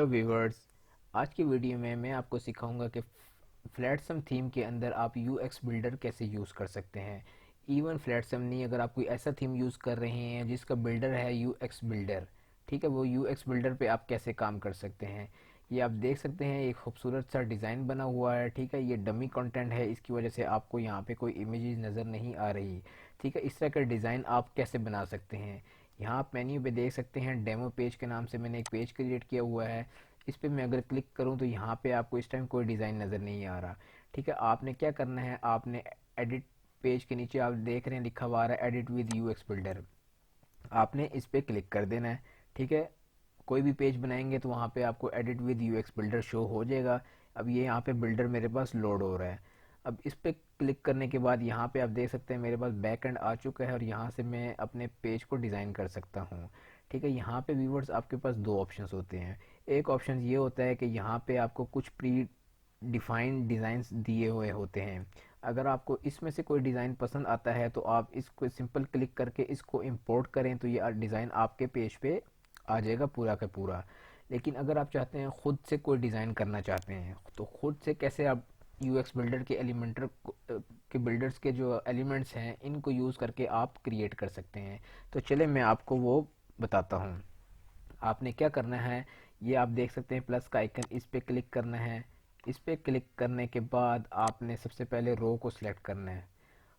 Hello viewers. आज की video में मैं आपको सिखाऊंगा कि फ्लैटसम थीम के अंदर आप यूएक्स बिल्डर कैसे यूज़ कर सकते हैं। इवन फ्लैटसम नहीं, अगर आप कोई ऐसा थीम यूज़ कर रहे हैं जिसका बिल्डर है यूएक्स बिल्डर, ठीक है, वो यूएक्स बिल्डर पे आप कैसे काम कर सकते हैं। ये आप देख सकते हैं, एक खूबसूरत सा डिज़ाइन बना हुआ है, ठीक है। ये डमी कंटेंट है, इसकी वजह से आपको यहाँ पे कोई इमेजेस नज़र नहीं आ रही, ठीक है। इस तरह का डिज़ाइन आप कैसे बना सकते हैं। यहाँ आप मेन्यू पे देख सकते हैं, डेमो पेज के नाम से मैंने एक पेज क्रिएट किया हुआ है। इस पर मैं अगर क्लिक करूँ तो यहाँ पे आपको इस टाइम कोई डिज़ाइन नज़र नहीं आ रहा, ठीक है। आपने क्या करना है, आपने एडिट पेज के नीचे आप देख रहे हैं लिखा हुआ है एडिट विद यूएक्स बिल्डर, आपने इस पर क्लिक कर देना है, ठीक है। कोई भी पेज बनाएंगे तो वहाँ पे आपको edit with UX builder show हो जाएगा। अब ये यहाँ पे बिल्डर मेरे पास लोड हो रहा है। अब इस पे क्लिक करने के बाद यहाँ पे आप देख सकते हैं मेरे पास बैक एंड आ चुका है और यहाँ से मैं अपने पेज को डिज़ाइन कर सकता हूँ, ठीक है। यहाँ पे व्यूवर्स आपके पास दो ऑप्शंस होते हैं। एक ऑप्शन ये होता है कि यहाँ पे आपको कुछ प्री डिफाइंड डिज़ाइंस दिए हुए होते हैं। अगर आपको इसमें से कोई डिज़ाइन पसंद आता है तो आप इसको सिंपल क्लिक करके इसको इंपोर्ट करें तो ये डिज़ाइन आपके पेज पे आ जाएगा पूरा का पूरा। लेकिन अगर आप चाहते हैं खुद से कोई डिज़ाइन करना चाहते हैं तो खुद से कैसे आप यूएक्स बिल्डर के एलिमेंटर के बिल्डर्स के जो एलिमेंट्स हैं इनको यूज़ करके आप क्रिएट कर सकते हैं। तो चले मैं आपको वो बताता हूँ। आपने क्या करना है, ये आप देख सकते हैं प्लस का आइकन, इस पे क्लिक करना है। इस पे क्लिक करने के बाद आपने सबसे पहले रो को सिलेक्ट करना है।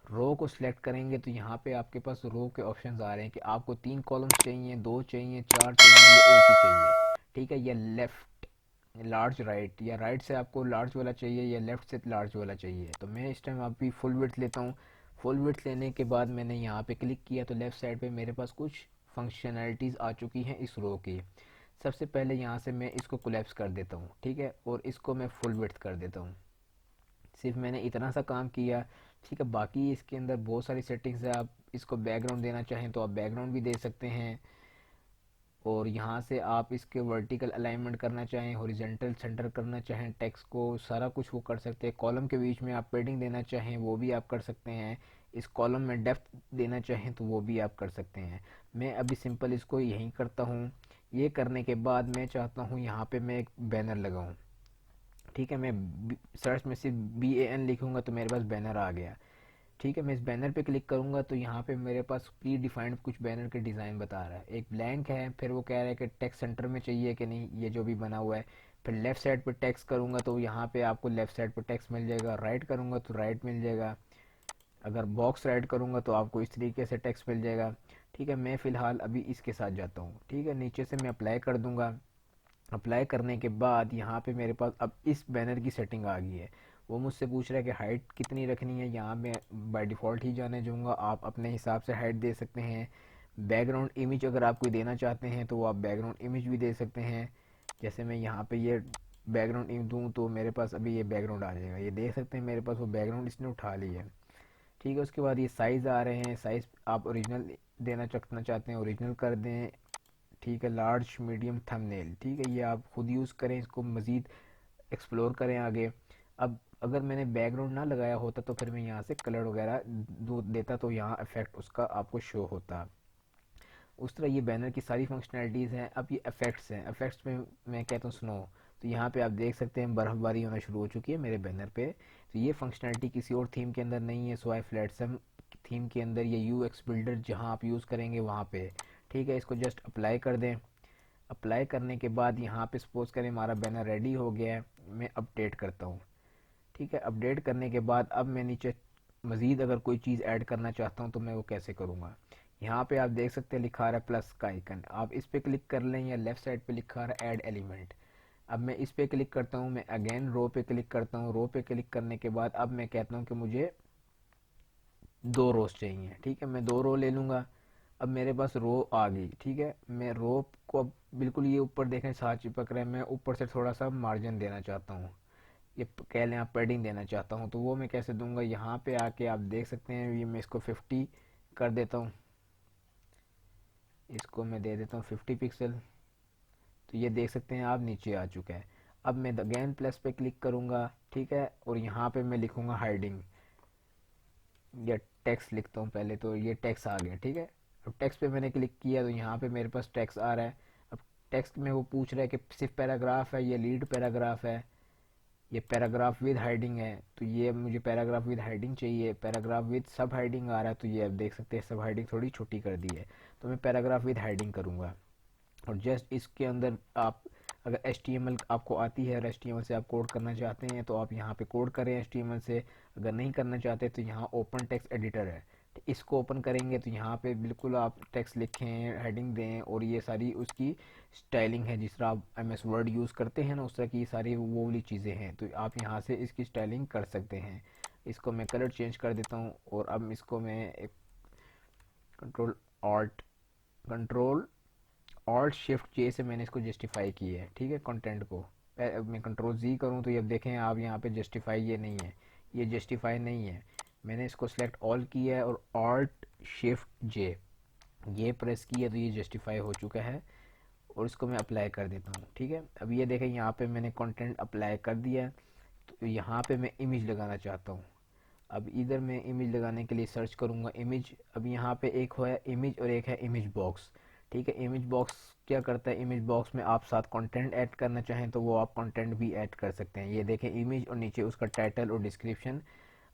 रो को सिलेक्ट करेंगे तो यहाँ पे आपके पास रो के ऑप्शंस आ रहे हैं कि आपको 3 कॉलम्स चाहिए, 2 चाहिए, 4 चाहिए या एक ही चाहिए, ठीक है। या लेफ्ट लार्ज राइट, या राइट से आपको लार्ज वाला चाहिए या लेफ्ट से लार्ज वाला चाहिए। तो मैं इस टाइम अभी फुल विड्थ लेता हूँ। फुल विड्थ लेने के बाद मैंने यहाँ पे क्लिक किया तो लेफ्ट साइड पे मेरे पास कुछ फंक्शनैलिटीज़ आ चुकी हैं इस रो की। सबसे पहले यहाँ से मैं इसको कोलैप्स कर देता हूँ, ठीक है, और इसको मैं फुल विड्थ कर देता हूँ। सिर्फ मैंने इतना सा काम किया, ठीक है। बाकी इसके अंदर बहुत सारी सेटिंग्स है, आप इसको बैकग्राउंड देना चाहें तो आप बैकग्राउंड भी दे सकते हैं। और यहाँ से आप इसके वर्टिकल अलाइनमेंट करना चाहें, हॉरिजॉन्टल सेंटर करना चाहें टेक्स्ट को, सारा कुछ वो कर सकते हैं। कॉलम के बीच में आप पेडिंग देना चाहें वो भी आप कर सकते हैं। इस कॉलम में डेप्थ देना चाहें तो वो भी आप कर सकते हैं। मैं अभी सिंपल इसको यहीं करता हूँ। ये करने के बाद मैं चाहता हूँ यहाँ पे मैं एक बैनर लगाऊँ, ठीक है। मैं सर्च में सिर्फ BAN लिखूंगा तो मेरे पास बैनर आ गया, ठीक है। मैं इस बैनर पे क्लिक करूंगा तो यहाँ पे मेरे पास प्री डिफाइंड कुछ बैनर के डिज़ाइन बता रहा है। एक ब्लैंक है, फिर वो कह रहा है कि टेक्स्ट सेंटर में चाहिए कि नहीं, ये जो भी बना हुआ है। फिर लेफ़्ट साइड पे टेक्स्ट करूँगा तो यहाँ पे आपको लेफ़्ट साइड पे टेक्स्ट मिल जाएगा, राइट करूँगा तो राइट मिल जाएगा। अगर बॉक्स राइट करूँगा तो आपको इस तरीके से टेक्स्ट मिल जाएगा, ठीक है। मैं फ़िलहाल अभी इसके साथ जाता हूँ, ठीक है। नीचे से मैं अप्लाई कर दूँगा। अप्लाई करने के बाद यहाँ पे मेरे पास अब इस बैनर की सेटिंग आ गई है। वो मुझसे पूछ रहा है कि हाइट कितनी रखनी है, यहाँ मैं बाय डिफ़ॉल्ट ही जाने दूंगा, आप अपने हिसाब से हाइट दे सकते हैं। बैकग्राउंड इमेज अगर आप कोई देना चाहते हैं तो वो आप बैकग्राउंड इमेज भी दे सकते हैं। जैसे मैं यहाँ पे ये बैकग्राउंड इमेज दूँ तो मेरे पास अभी ये बैकग्राउंड आ जाएगा, ये देख सकते हैं मेरे पास वो बैकग्राउंड इसने उठा ली है, ठीक है। उसके बाद ये साइज़ आ रहे हैं, साइज़ आप ओरिजिनल देना रखना चाहते हैं ओरिजिनल कर दें, ठीक है। लार्ज मीडियम थंबनेल, ठीक है, ये आप खुद यूज़ करें, इसको मज़ीद एक्सप्लोर करें आगे। अब अगर मैंने बैकग्राउंड ना लगाया होता तो फिर मैं यहाँ से कलर वगैरह देता तो यहाँ इफेक्ट उसका आपको शो होता। उस तरह ये बैनर की सारी फंक्शनैलिटीज़ हैं। अब ये इफेक्ट्स हैं, इफेक्ट्स में मैं कहता हूँ स्नो, तो यहाँ पे आप देख सकते हैं बर्फ़बारी होना शुरू हो चुकी है मेरे बैनर पे। तो ये फंक्शनैलिटी किसी और थीम के अंदर नहीं है, सो आई फ्लैटसम थीम के अंदर ये यूएक्स बिल्डर जहाँ आप यूज़ करेंगे वहाँ पे, ठीक है। इसको जस्ट अप्लाई कर दें। अप्लाई करने के बाद यहाँ पे सपोज करें हमारा बैनर रेडी हो गया है, मैं अपडेट करता हूँ, ठीक है। अपडेट करने के बाद अब मैं नीचे मज़ीद अगर कोई चीज़ ऐड करना चाहता हूँ तो मैं वो कैसे करूँगा। यहाँ पे आप देख सकते हैं लिखा रहा है प्लस का आइकन, आप इस पे क्लिक कर लें, या लेफ़्ट साइड पे लिखा रहा है ऐड एलिमेंट। अब मैं इस पे क्लिक करता हूँ, मैं अगेन रो पे क्लिक करता हूँ। रो पे क्लिक करने के बाद अब मैं कहता हूँ कि मुझे 2 रोज चाहिए, ठीक है। मैं 2 रो ले लूँगा। अब मेरे पास रो आ गई, ठीक है। मैं रो को अब बिल्कुल ये ऊपर देखें साथ चिपक रहे हैं, मैं ऊपर से थोड़ा सा मार्जिन देना चाहता हूँ, ये कह लें आप पैडिंग देना चाहता हूँ, तो वो मैं कैसे दूंगा। यहाँ पे आके आप देख सकते हैं, ये मैं इसको 50 कर देता हूँ, इसको मैं दे देता हूँ 50 पिक्सल। तो ये देख सकते हैं आप नीचे आ चुका है। अब मैं अगेन प्लस पे क्लिक करूँगा, ठीक है, और यहाँ पे मैं लिखूँगा हाइडिंग, या टेक्स्ट लिखता हूँ पहले, तो ये टेक्स्ट आ गया, ठीक है। अब टेक्स्ट पे मैंने क्लिक किया तो यहाँ पे मेरे पास टेक्स्ट आ रहा है। अब टेक्स्ट में वो पूछ रहा है कि सिर्फ पैराग्राफ है, ये लीड पैराग्राफ है, ये पैराग्राफ विद हेडिंग है। तो ये मुझे पैराग्राफ विद हेडिंग चाहिए। पैराग्राफ विद सब हेडिंग आ रहा है, तो ये आप देख सकते हैं सब हेडिंग थोड़ी छोटी कर दी है, तो मैं पैराग्राफ विद हेडिंग करूँगा। और जस्ट इसके अंदर आप अगर HTML आपको आती है और HTML से आप कोड करना चाहते हैं तो आप यहाँ पे कोड करें HTML से। अगर नहीं करना चाहते तो यहाँ ओपन टेक्स्ट एडिटर है, तो इसको ओपन करेंगे तो यहाँ पे बिल्कुल आप टेक्स्ट लिखें, हेडिंग दें, और ये सारी उसकी स्टाइलिंग है। जिस तरह आप MS वर्ड यूज़ करते हैं ना, उस तरह की सारी वो वाली चीज़ें हैं, तो आप यहाँ से इसकी स्टाइलिंग कर सकते हैं। इसको मैं कलर चेंज कर देता हूँ, और अब इसको मैं एक कंट्रोल ऑल्ट शिफ्ट जे से मैंने इसको जस्टिफाई किया है, ठीक है, कंटेंट को। अब मैं कंट्रोल Z करूँ तो ये अब देखें आप यहाँ पे जस्टिफाई ये नहीं है, ये जस्टिफाई नहीं है। मैंने इसको सेलेक्ट ऑल किया है और ऑल्ट शिफ्ट जे ये प्रेस किया तो ये जस्टिफाई हो चुका है। और इसको मैं अप्लाई कर देता हूँ, ठीक है। अब ये देखें यहाँ पे मैंने कंटेंट अप्लाई कर दिया है। तो यहाँ पे मैं इमेज लगाना चाहता हूँ। अब इधर मैं इमेज लगाने के लिए सर्च करूँगा इमेज। अब यहाँ पे एक है इमेज और एक है इमेज बॉक्स, ठीक है। इमेज बॉक्स क्या करता है, इमेज बॉक्स में आप साथ कंटेंट ऐड करना चाहें तो वो आप कंटेंट भी ऐड कर सकते हैं। ये देखें इमेज और नीचे उसका टाइटल और डिस्क्रिप्शन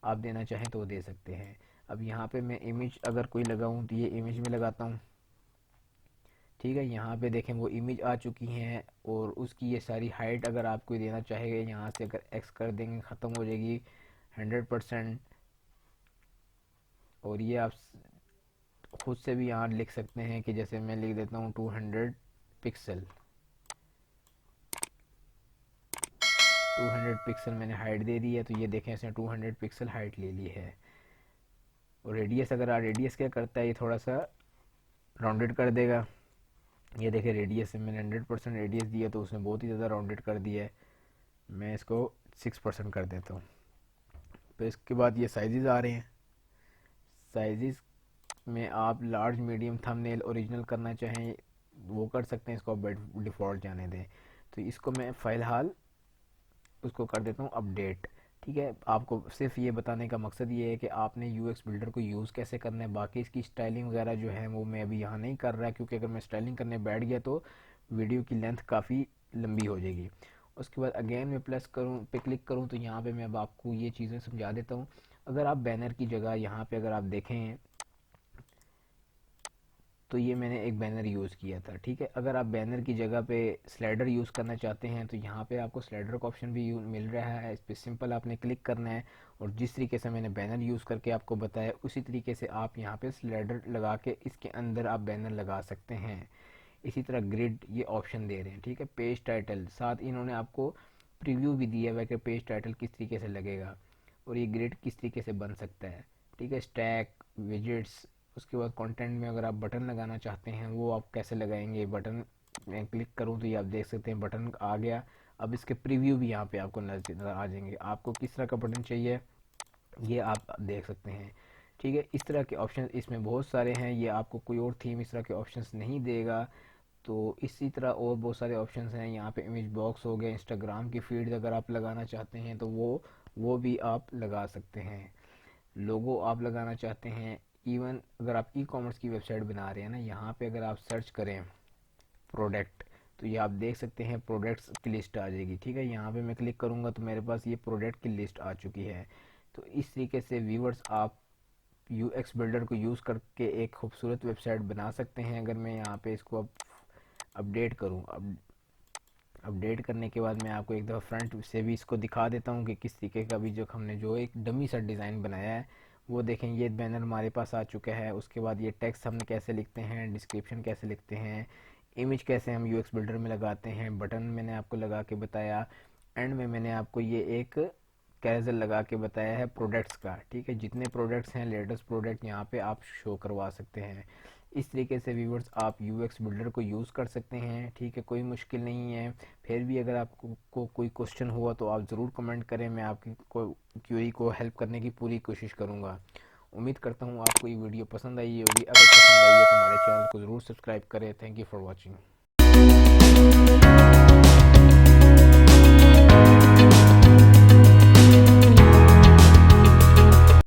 आप देना चाहें तो वो दे सकते हैं। अब यहाँ पे मैं इमेज अगर कोई लगाऊँ तो ये इमेज में लगाता हूँ, ठीक है। यहाँ पे देखें वो इमेज आ चुकी हैं, और उसकी ये सारी हाइट अगर आप कोई देना चाहेंगे यहाँ से अगर X कर देंगे ख़त्म हो जाएगी 100%। और ये आप खुद से भी यहाँ लिख सकते हैं कि जैसे मैं लिख देता हूँ 200 पिक्सल। 200 पिक्सल मैंने हाइट दे दी है, तो ये देखें इसने 200 पिक्सल हाइट ले ली है। और रेडियस अगर आप रेडियस क्या करता है, ये थोड़ा सा राउंडेड कर देगा। ये देखें रेडियस से मैंने 100% रेडियस दिया तो उसने बहुत ही ज़्यादा राउंडेड कर दिया है। मैं इसको 6% कर देता हूँ। तो इसके बाद ये साइजेस आ रहे हैं। साइजेस में आप लार्ज, मीडियम, थंबनेल, ओरिजिनल करना चाहें वो कर सकते हैं, इसको आप डिफ़ॉल्ट जाने दें। तो इसको मैं फ़िलहाल उसको कर देता हूँ अपडेट, ठीक है। आपको सिर्फ ये बताने का मकसद ये है कि आपने UX बिल्डर को यूज़ कैसे करना है। बाकी इसकी स्टाइलिंग वगैरह जो है वो मैं अभी यहाँ नहीं कर रहा, क्योंकि अगर मैं स्टाइलिंग करने बैठ गया तो वीडियो की लेंथ काफ़ी लंबी हो जाएगी। उसके बाद अगेन मैं प्लस करूँ पे क्लिक करूँ तो यहाँ पे मैं अब आपको ये चीज़ें समझा देता हूँ। अगर आप बैनर की जगह यहाँ पे अगर आप देखें तो ये मैंने एक बैनर यूज़ किया था, ठीक है। अगर आप बैनर की जगह पे स्लाइडर यूज़ करना चाहते हैं तो यहाँ पे आपको स्लाइडर का ऑप्शन भी मिल रहा है। इस पर सिंपल आपने क्लिक करना है, और जिस तरीके से मैंने बैनर यूज़ करके आपको बताया उसी तरीके से आप यहाँ पे स्लाइडर लगा के इसके अंदर आप बैनर लगा सकते हैं। इसी तरह ग्रिड ये ऑप्शन दे रहे हैं, ठीक है। पेज टाइटल साथ इन्होंने आपको प्रीव्यू भी दिया हुआ है कि पेज टाइटल किस तरीके से लगेगा और ये ग्रिड किस तरीके से बन सकता है, ठीक है। स्टैक, विजेट्स, उसके बाद कंटेंट में अगर आप बटन लगाना चाहते हैं वो आप कैसे लगाएंगे। बटन मैं क्लिक करूं तो ये आप देख सकते हैं बटन आ गया। अब इसके प्रीव्यू भी यहाँ पे आपको नजर आ जाएंगे। आपको किस तरह का बटन चाहिए ये आप देख सकते हैं, ठीक है। इस तरह के ऑप्शन इसमें बहुत सारे हैं, ये आपको कोई और थीम इस तरह के ऑप्शंस नहीं देगा। तो इसी तरह और बहुत सारे ऑप्शंस हैं। यहाँ पे इमेज बॉक्स हो गया, इंस्टाग्राम की फीड अगर आप लगाना चाहते हैं तो वो भी आप लगा सकते हैं। लोगो आप लगाना चाहते हैं। इवन अगर आप ई-कॉमर्स की वेबसाइट बना रहे हैं ना, यहाँ पे अगर आप सर्च करें प्रोडक्ट तो ये आप देख सकते हैं प्रोडक्ट्स की लिस्ट आ जाएगी, ठीक है। यहाँ पे मैं क्लिक करूँगा तो मेरे पास ये प्रोडक्ट की लिस्ट आ चुकी है। तो इस तरीके से व्यूअर्स आप UX बिल्डर को यूज़ करके एक खूबसूरत वेबसाइट बना सकते हैं। अगर मैं यहाँ पे इसको अब अपडेट करूँ, अपडेट करने के बाद मैं आपको एक दफ़ा फ्रंट से भी इसको दिखा देता हूँ कि किस तरीके का भी जो हमने जो एक डमी सा डिज़ाइन बनाया है वो देखें। ये बैनर हमारे पास आ चुका है। उसके बाद ये टेक्स्ट हम कैसे लिखते हैं, डिस्क्रिप्शन कैसे लिखते हैं, इमेज कैसे हम UX बिल्डर में लगाते हैं, बटन मैंने आपको लगा के बताया। एंड में मैंने आपको ये एक कैजल लगा के बताया है प्रोडक्ट्स का, ठीक है। जितने प्रोडक्ट्स हैं लेटेस्ट प्रोडक्ट यहाँ पे आप शो करवा सकते हैं। इस तरीके से व्यूवर्स आप UX बिल्डर को यूज़ कर सकते हैं, ठीक है। कोई मुश्किल नहीं है। फिर भी अगर आपको कोई क्वेश्चन हुआ तो आप ज़रूर कमेंट करें, मैं आपकी क्वेरी को हेल्प करने की पूरी कोशिश करूँगा। उम्मीद करता हूँ आपको ये वीडियो पसंद आई होगी। अगर पसंद आई है तो हमारे चैनल को ज़रूर सब्सक्राइब करें। Thank you for watching.